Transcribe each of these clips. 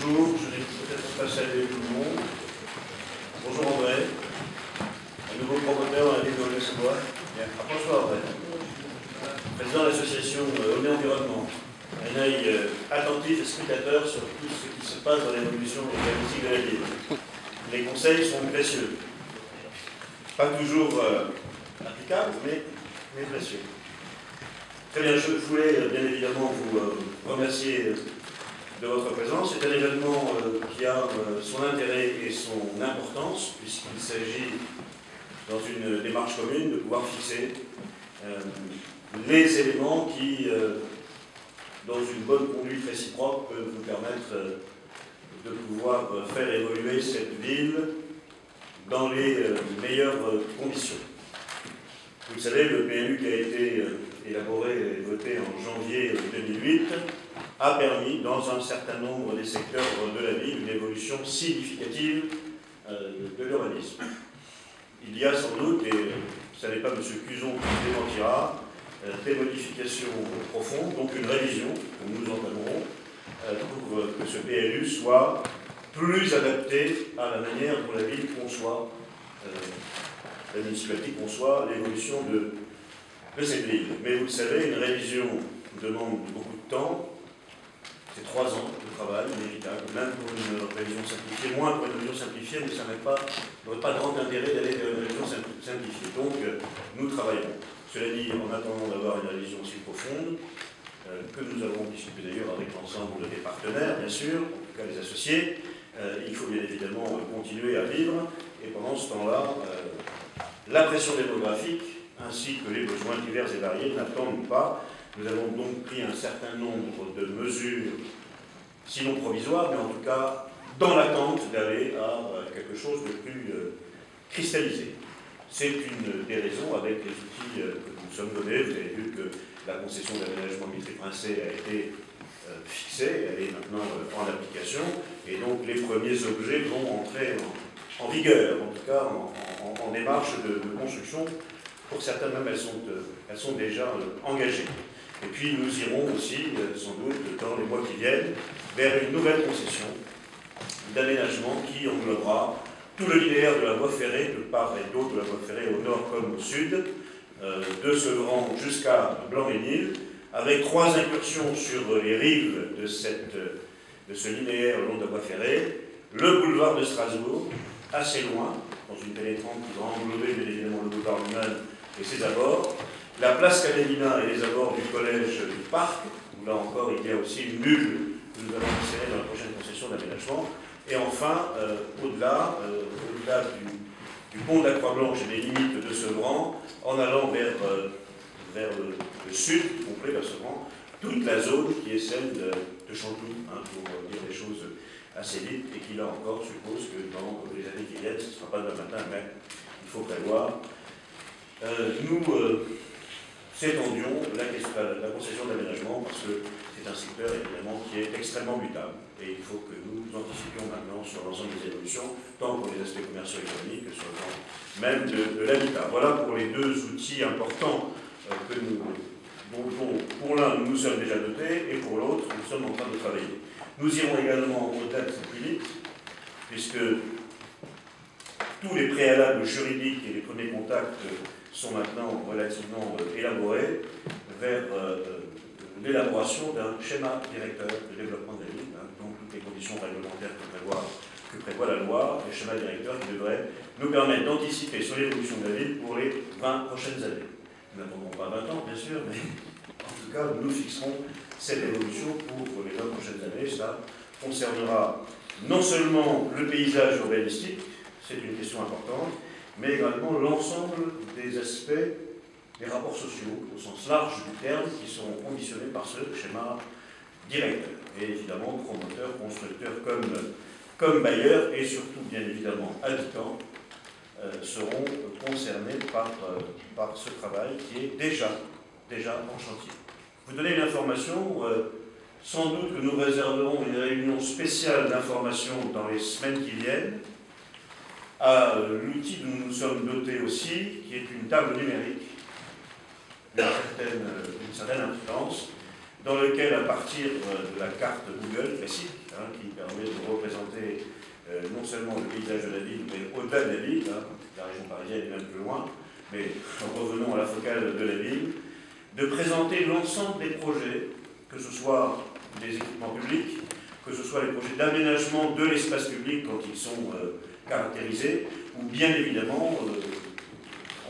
Bonjour, je n'ai peut-être pas salué tout le monde. Bonjour André, un nouveau promoteur dans la ville de Aulnay-sous-Bois. Bonsoir André, président de l'association Aulnay Environnement. Un œil attentif et scrutateur sur tout ce qui se passe dans l'évolution urbanistique de la ville. Les conseils sont précieux. Pas toujours applicables, mais précieux. Très bien, je voulais bien évidemment vous remercier de votre présence. C'est un événement qui a son intérêt et son importance, puisqu'il s'agit, dans une démarche commune, de pouvoir fixer les éléments qui, dans une bonne conduite réciproque, peuvent nous permettre de pouvoir faire évoluer cette ville dans les meilleures conditions. Vous le savez, le PLU qui a été élaboré et voté en janvier 2008 a permis, dans un certain nombre des secteurs de la ville, une évolution significative de l'urbanisme. Il y a sans doute, et ce n'est pas M. Cuzon qui démentira, des modifications profondes, donc une révision que nous entamerons pour que ce PLU soit plus adapté à la manière dont la ville conçoit, la municipalité conçoit l'évolution de cette ville. Mais vous le savez, une révision demande beaucoup de temps. C'est 3 ans de travail inévitable, même pour une révision simplifiée, moins pour une révision simplifiée, mais ça n'aurait pas grand intérêt d'aller vers une révision simplifiée. Donc, nous travaillons. Cela dit, en attendant d'avoir une révision aussi profonde, que nous avons discuté d'ailleurs avec l'ensemble des partenaires, bien sûr, en tout cas les associés, il faut bien évidemment continuer à vivre, et pendant ce temps-là, la pression démographique, ainsi que les besoins divers et variés n'attendent pas. Nous avons donc pris un certain nombre de mesures, sinon provisoires, mais en tout cas dans l'attente d'aller à quelque chose de plus cristallisé. C'est une des raisons, avec les outils que nous sommes donnés. Vous avez vu que la concession d'aménagement Mitry-Princé a été fixée, elle est maintenant en application, et donc les premiers objets vont entrer en vigueur, en tout cas en démarche de construction. Pour certaines même, elles sont déjà engagées. Et puis nous irons aussi, sans doute, dans les mois qui viennent, vers une nouvelle concession d'aménagement qui englobera tout le linéaire de la voie ferrée, de part et d'autre de la voie ferrée, au nord comme au sud, de Sevran jusqu'à Blanc-Mesnil, avec 3 incursions sur les rives de ce linéaire le long de la voie ferrée, le boulevard de Strasbourg, assez loin, dans une pénétrante qui va englober bien évidemment le boulevard lui-même et ses abords, la place Cadélina et les abords du collège du Parc, où là encore il y a aussi une bulle que nous allons insérer dans la prochaine concession d'aménagement, et enfin, au-delà du pont de la Croix-Blanche et des limites de Sevran, en allant vers le sud, complet vers Sevran, toute la zone qui est celle de Chanteloup, pour dire des choses assez vite, et qui là encore suppose que dans les années qui viennent, ce ne sera pas demain matin, mais il faut prévoir. Nous s'étendions la concession d'aménagement parce que c'est un secteur évidemment qui est extrêmement mutable et il faut que nous anticipions maintenant sur l'ensemble des évolutions, tant pour les aspects commerciaux et économiques que sur le plan même de l'habitat. Voilà pour les 2 outils importants dont pour l'un nous sommes déjà dotés et pour l'autre nous sommes en train de travailler. Nous irons également au-delà de cette limite, puisque tous les préalables juridiques et les premiers contacts sont maintenant relativement élaborés vers l'élaboration d'un schéma directeur de développement de la ville, donc toutes les conditions réglementaires que prévoit la loi, les schémas directeurs qui devraient nous permettre d'anticiper sur l'évolution de la ville pour les 20 prochaines années. Nous n'attendrons pas 20 ans, bien sûr, mais en tout cas, nous fixerons cette évolution pour les 20 prochaines années. Cela concernera non seulement le paysage urbanistique, c'est une question importante, mais également l'ensemble des aspects des rapports sociaux, au sens large du terme, qui seront conditionnés par ce schéma directeur. Et évidemment, promoteurs, constructeurs comme bailleurs, et surtout, bien évidemment, habitants, seront concernés par ce travail qui est déjà en chantier. Vous donnez une information, sans doute que nous réserverons une réunion spéciale d'information dans les semaines qui viennent, à l'outil dont nous sommes dotés aussi, qui est une table numérique d'une certaine importance, dans lequel, à partir de la carte Google classique, qui permet permet de représenter non seulement le paysage de la ville, mais au-delà de la ville, hein, la région parisienne est même plus loin, mais revenons à la focale de la ville, de présenter l'ensemble des projets, que ce soit des équipements publics, que ce soit les projets d'aménagement de l'espace public quand ils sont caractérisés, ou bien évidemment,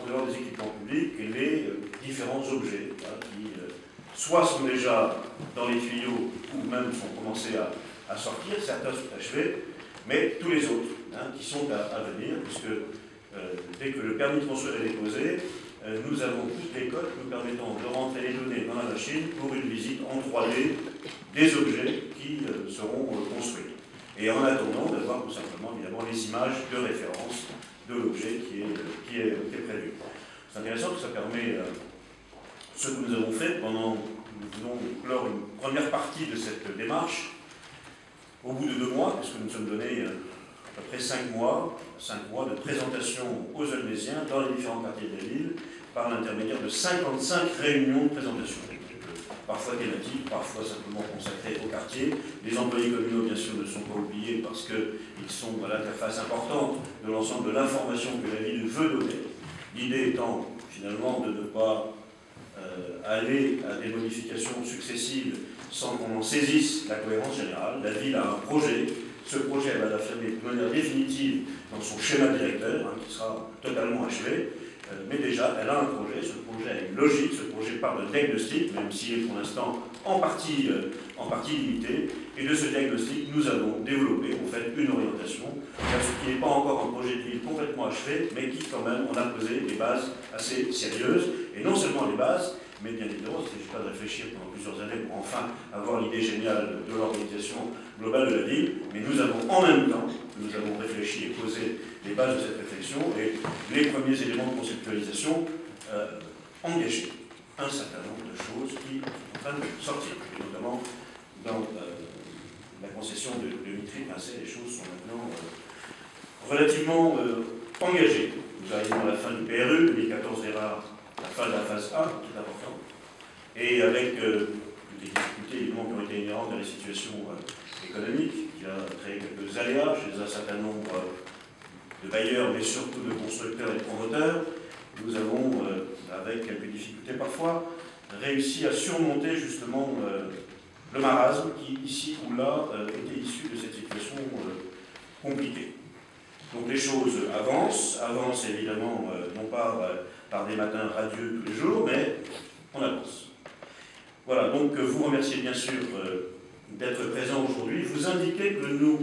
en dehors des équipements publics, les différents objets hein, qui soit sont déjà dans les tuyaux, ou même sont commencés à sortir, certains sont achevés, mais tous les autres hein, qui sont à venir, puisque dès que le permis de construire est déposé, nous avons toutes les codes nous permettant de rentrer les données dans la machine pour une visite en 3D des objets qui seront construits. Et en attendant d'avoir tout simplement évidemment les images de référence de l'objet qui est prévu. C'est intéressant que ça permet ce que nous avons fait pendant, nous venons de clore une première partie de cette démarche, au bout de 2 mois, puisque nous nous sommes donné à peu près 5 mois de présentation aux Olnésiens dans les différents quartiers de la ville, par l'intermédiaire de 55 réunions de présentation. Parfois thématiques, parfois simplement consacrées au quartier. Les employés communaux, bien sûr, ne sont pas oubliés parce qu'ils sont à l'interface importante de l'ensemble de l'information que la ville veut donner. L'idée étant, finalement, de ne pas aller à des modifications successives sans qu'on en saisisse la cohérence générale. La ville a un projet. Ce projet, elle va l'affirmer de manière définitive dans son schéma directeur, hein, qui sera totalement achevé. Mais déjà, elle a un projet, ce projet a une logique, ce projet part d'un diagnostic, même s'il est pour l'instant en partie limité. Et de ce diagnostic, nous avons développé en fait une orientation vers ce qui n'est pas encore un projet de ville complètement achevé, mais qui quand même en a posé des bases assez sérieuses. Et non seulement les bases, mais bien évidemment, il ne s'agit pas de réfléchir pendant plusieurs années pour enfin avoir l'idée géniale de l'organisation globale de la ville, mais nous avons en même temps, nous avons réfléchi et posé les bases de cette réflexion et les premiers éléments de conceptualisation engagés. Un certain nombre de choses qui sont en train de sortir, et notamment dans la concession de Mitry-Pincé, les choses sont maintenant relativement engagées. Nous arrivons à la fin du PRU, 2014 verra la fin de la phase A, qui est important, et avec des difficultés évidemment qui ont été inhérentes à la situation économique, qui a créé quelques aléas chez un certain nombre de bailleurs, mais surtout de constructeurs et de promoteurs. Nous avons, avec quelques difficultés parfois, réussi à surmonter justement le marasme qui, ici ou là, était issu de cette situation compliquée. Donc les choses avancent évidemment, non pas par des matins radieux tous les jours, mais on avance. Voilà, donc vous remerciez bien sûr d'être présent aujourd'hui. Vous indiquez que nous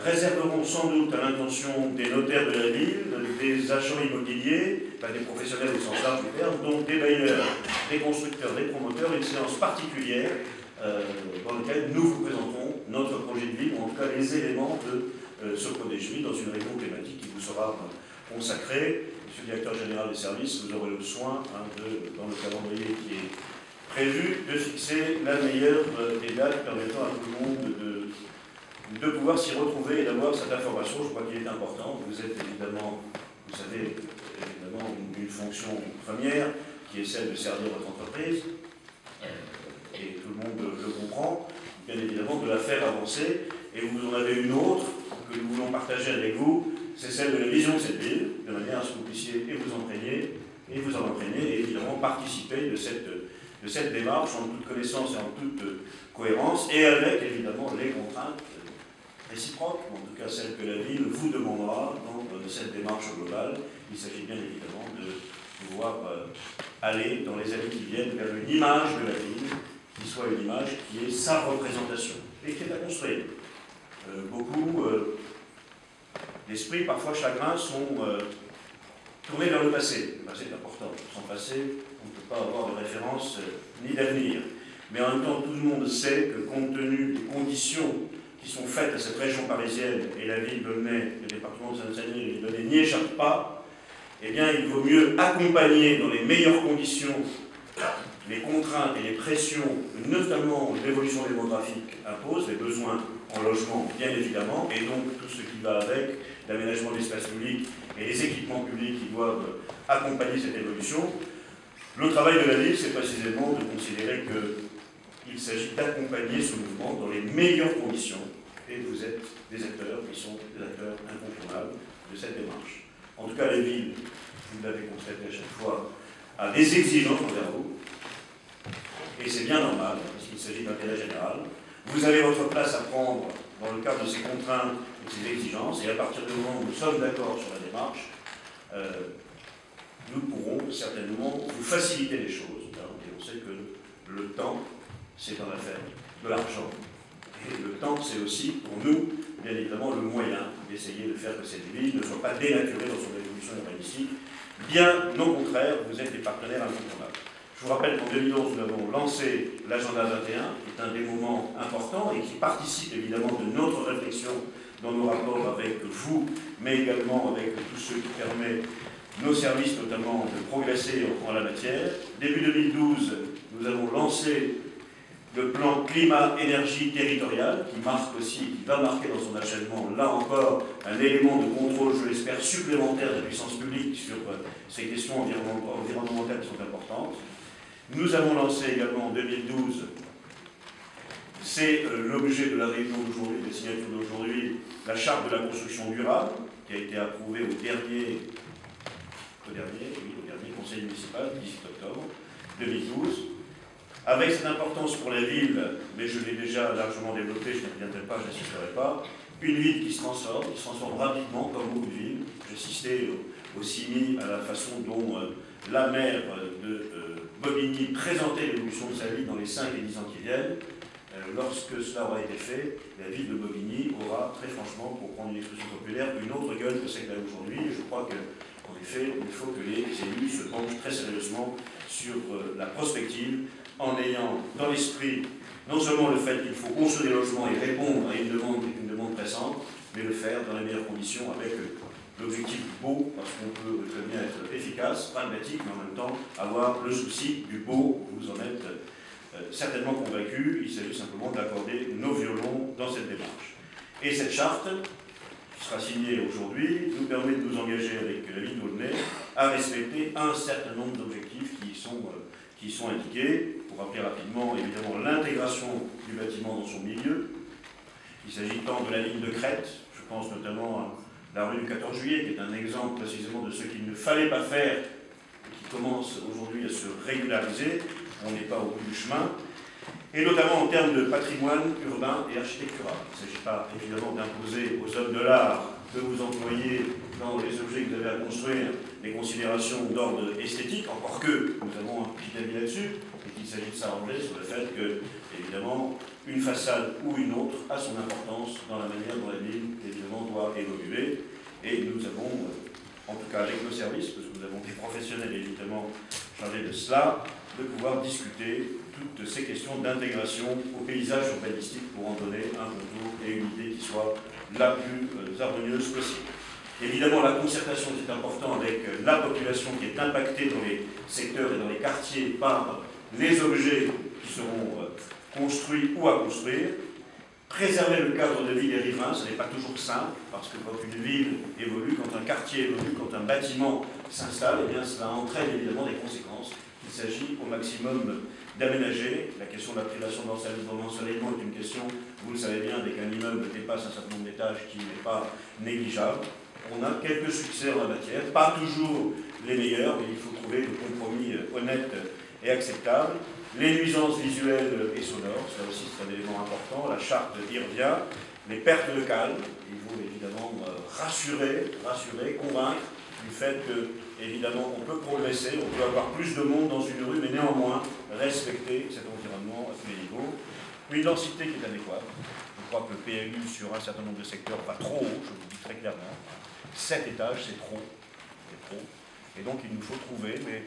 réserverons sans doute à l'intention des notaires de la ville, des agents immobiliers, enfin des professionnels au sens large du terme, donc des bailleurs, des constructeurs, des promoteurs, une séance particulière dans laquelle nous vous présenterons notre projet de ville, ou en tout cas les éléments de ce projet de vie dans une réunion thématique qui vous sera consacrée. Monsieur le directeur général des services, vous aurez le soin, dans le calendrier qui est prévu, de fixer la meilleure des dates permettant à tout le monde de pouvoir s'y retrouver et d'avoir cette information. Je crois qu'il est important. Vous êtes évidemment, vous savez, évidemment une fonction première qui est celle de servir votre entreprise, et tout le monde le comprend, bien évidemment de la faire avancer. Et vous en avez une autre que nous voulons partager avec vous, c'est celle de la vision de cette ville, de manière à ce que vous puissiez vous imprégner et évidemment participer de cette démarche en toute connaissance et en toute cohérence, et avec évidemment les contraintes réciproques, en tout cas celles que la ville vous demandera dans cette démarche globale. Il s'agit bien évidemment de pouvoir aller dans les années qui viennent vers une image de la ville, qui soit une image qui est sa représentation, et qui est à construire. Beaucoup d'esprits, parfois chagrins, sont tournés vers le passé. Le passé est important. Sans passé, on ne peut pas avoir de référence ni d'avenir. Mais en même temps, tout le monde sait que compte tenu des conditions qui sont faites à cette région parisienne, et la ville d'Aulnay, le département de Seine-Saint-Denis et les données n'y échappent pas, eh bien, il vaut mieux accompagner dans les meilleures conditions les contraintes et les pressions, notamment l'évolution démographique impose, les besoins en logement, bien évidemment, et donc tout ce qui va avec, l'aménagement de l'espace public et les équipements publics qui doivent accompagner cette évolution. Le travail de la ville, c'est précisément de considérer qu'il s'agit d'accompagner ce mouvement dans les meilleures conditions, et vous êtes de cette démarche. En tout cas, la ville, vous l'avez constaté à chaque fois, a des exigences envers vous, et c'est bien normal, parce qu'il s'agit d'intérêt général. Vous avez votre place à prendre dans le cadre de ces contraintes et de ces exigences, et à partir du moment où nous sommes d'accord sur la démarche, nous pourrons certainement vous faciliter les choses. Et on sait que le temps, c'est en affaire de l'argent. Et le temps, c'est aussi pour nous, bien évidemment, le moyen d'essayer de faire que cette ville ne soit pas dénaturée dans son évolution urbanistique. Bien au contraire, vous êtes des partenaires incontournables. Je vous rappelle qu'en 2011, nous avons lancé l'agenda 21, qui est un des moments importants et qui participe évidemment de notre réflexion dans nos rapports avec vous, mais également avec tous ceux qui permettent nos services notamment de progresser en la matière. Début 2012, nous avons lancé le plan climat-énergie territorial qui marque aussi, qui va marquer dans son achèvement, là encore, un élément de contrôle, je l'espère, supplémentaire de la puissance publique sur ces questions environnementales qui sont importantes. Nous avons lancé également en 2012, c'est l'objet de la réunion d'aujourd'hui, des signatures d'aujourd'hui, la charte de la construction durable, qui a été approuvée au dernier conseil municipal, le 18 octobre 2012. Avec cette importance pour la ville, mais je l'ai déjà largement développé, je ne reviendrai pas, je n'insisterai pas, une ville qui se transforme rapidement comme beaucoup de villes. J'assistais au CIMI à la façon dont la maire de Bobigny présentait l'évolution de sa ville dans les 5 et 10 ans qui viennent. Lorsque cela aura été fait, la ville de Bobigny aura, très franchement, pour prendre une expression populaire, une autre gueule que celle qu'elle a aujourd'hui. Et je crois qu'en effet, il faut que les élus se penchent très sérieusement sur la prospective, en ayant dans l'esprit non seulement le fait qu'il faut construire des logements et répondre à une demande pressante, mais le faire dans les meilleures conditions avec l'objectif beau, parce qu'on peut très bien être efficace, pragmatique, mais en même temps avoir le souci du beau. Vous en êtes certainement convaincu. Il s'agit simplement d'accorder nos violons dans cette démarche. Et cette charte, qui sera signée aujourd'hui, nous permet de nous engager avec la ville d'Aulnay à respecter un certain nombre d'objectifs qui sont indiqués. Pour rappeler rapidement, évidemment, l'intégration du bâtiment dans son milieu. Il s'agit tant de la ligne de crête, je pense notamment à la rue du 14 juillet, qui est un exemple précisément de ce qu'il ne fallait pas faire, et qui commence aujourd'hui à se régulariser. On n'est pas au bout du chemin. Et notamment en termes de patrimoine urbain et architectural. Il ne s'agit pas évidemment d'imposer aux hommes de l'art de vous employer dans les objets que vous avez à construire des considérations d'ordre esthétique, encore que nous avons un petit avis là-dessus, et qu'il s'agit de s'arranger sur le fait que, évidemment, une façade ou une autre a son importance dans la manière dont la ville, évidemment, doit évoluer. Et nous avons, en tout cas avec nos services, parce que nous avons des professionnels, évidemment, chargés de cela, de pouvoir discuter toutes ces questions d'intégration au paysage urbanistique pour en donner un contour et une idée qui soit la plus harmonieuse possible. Évidemment, la concertation, c'est important avec la population qui est impactée dans les secteurs et dans les quartiers par les objets qui seront construits ou à construire. Préserver le cadre de vie des riverains, ce n'est pas toujours simple, parce que quand une ville évolue, quand un quartier évolue, quand un bâtiment s'installe, eh bien cela entraîne évidemment des conséquences. Il s'agit au maximum d'aménager. La question de la privation d'ensoleillement est une question, vous le savez bien, dès qu'un immeuble dépasse un certain nombre d'étages qui n'est pas négligeable. On a quelques succès en la matière, pas toujours les meilleurs, mais il faut trouver des compromis honnêtes et acceptables. Les nuisances visuelles et sonores, ça aussi c'est un élément important. La charte y revient. Les pertes de calme, il faut évidemment rassurer, convaincre du fait que, évidemment, on peut progresser, on peut avoir plus de monde dans une rue, mais néanmoins respecter cet environnement à tous les niveaux. Une densité qui est adéquate. Je crois que le PLU sur un certain nombre de secteurs va trop haut, je vous le dis très clairement. 7 étages, c'est trop. Et donc il nous faut trouver, mais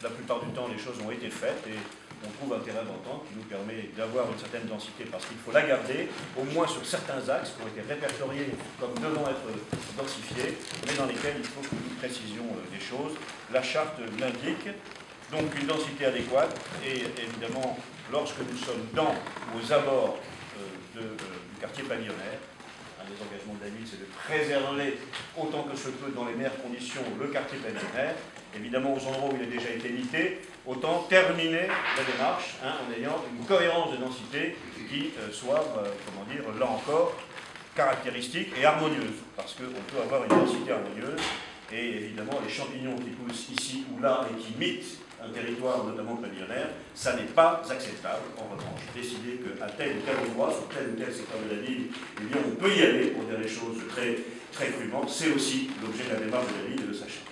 la plupart du temps les choses ont été faites et on trouve un terrain d'entente qui nous permet d'avoir une certaine densité parce qu'il faut la garder, au moins sur certains axes qui ont été répertoriés comme devant être densifiés, mais dans lesquels il faut que nous précisions des choses. La charte l'indique, donc une densité adéquate et évidemment lorsque nous sommes dans ou aux abords du quartier pavillonnaire, un des engagements de la ville, c'est de préserver autant que se peut dans les meilleures conditions le quartier pavillonnaire. Évidemment, aux endroits où il a déjà été lité, autant terminer la démarche en ayant une cohérence de densité qui soit, comment dire, là encore, caractéristique et harmonieuse, parce qu'on peut avoir une densité harmonieuse, et évidemment les champignons qui poussent ici ou là et qui mitent un territoire notamment pavillonnaire, ça n'est pas acceptable. En revanche, décider qu'à tel ou tel endroit, sur tel ou tel secteur de la ville, eh bien, on peut y aller pour dire les choses très, très crûment, c'est aussi l'objet de la démarche de la ville et de sa charte.